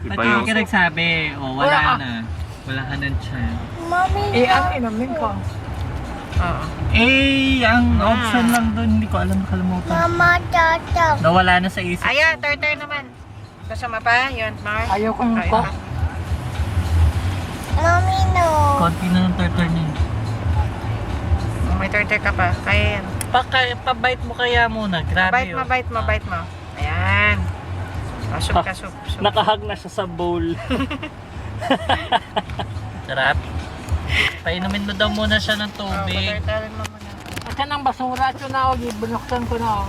Ba't Iba yung yung... ka nagsabi? O, wala na. Wala ka ng tiyan. Ang inumin ko. Oo. Ang option lang doon, hindi ko alam, nakalimutan. Mama, tata. Nawala na sa isip ko. Ayan, turtle naman. Gusto mo pa? Yun, Mar. Ayokong ko. Mommy, no. Konti na ng turtle niya. May turtle ka pa. Kaya yan. Pabite mo kaya muna. Grabe Mabait mo. Ayan. Oh, soup ka, soup. Nakahag na siya sa bowl. Sarap. Painumin mo daw muna siya ng tubig. Turtle mo muna. Asan ang basura? Ito na ako, binuksan ko na ako.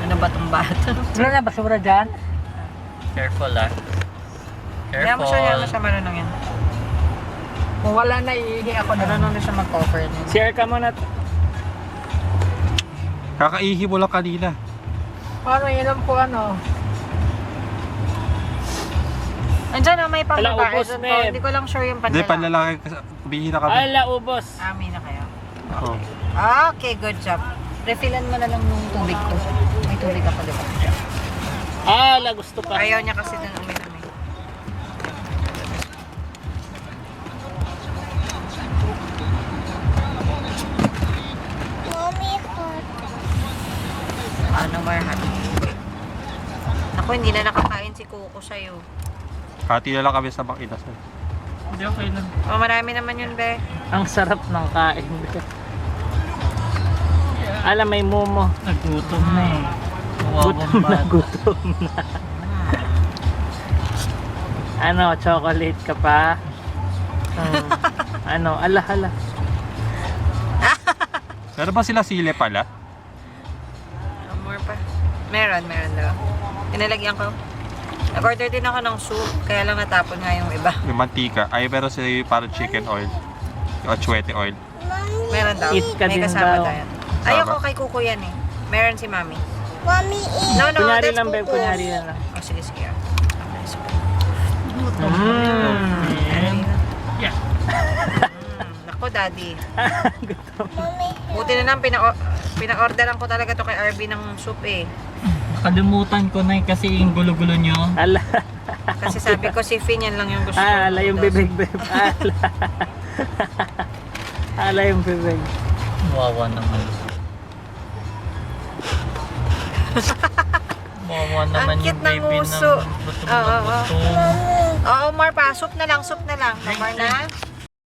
Ano ba itong bato? Wala na basura dyan? Careful ah. Kaya mo Careful. siya marunong yan. Kung wala na, iihi ako na. Marunong din siya mag-cover niya. Share ka muna. Kakaihi mo lang kanina. Paano inom ko ano? Andyan na, may Ala, pang-babae ubos doon na po. eh. Hindi ko lang sure yung Hindi, panlalaki. panlalaki. Bihi na kami. Ala, ubos. Amin na kayo. Oo. Okay, good job. Refillan mo na lang ng tubig ko. May tubig ako, di ba? Ala, gusto pa. Ayaw niya kasi dun uminom eh. Mommy, hot. Ano ba hati? Ako, hindi na nakakain si Coco sa'yo. Hati na lang kami sa Bang-Inasal. Hindi, okay lang. Oh, marami naman yun, be. Ang sarap ng kain. Ala, may mumo. Nagutom na eh. Gutom na. Gutom na. Ano, chocolate ka pa? Ano, ala. Meron ba sila sile pala? More pa. Meron daw. Pinalagyan ko. Nag-order din ako ng soup, kaya lang natapon nga yung iba. Yung mantika. Ay, meron sila yung parang chicken oil. Yung achwete oil. Meron daw. Eat ka May din kasama daw. daw yan. Ayoko kay Kuko yan eh. Meron si Mami. Mommy, eat. No, Kunyari that's lang, babe. Kuko's. Kunyari lang. Oh, sige. Yeah. Naku, daddy. Mommy, Buti na lang, pina-orderan ko talaga to kay RB ng soup eh. Nakalimutan ko na kasi yung gulo-gulo nyo. Ala. Kasi sabi ko si Finn yan lang yung gusto ko. Ala yung bibig, babe. Ala. Ala yung bibig. Wawa naman. Wawa naman Ang yung cute ng baby uso. na gutom Oo, na oo. gutom. Oo, Mar pa. Soup na lang. Mar na.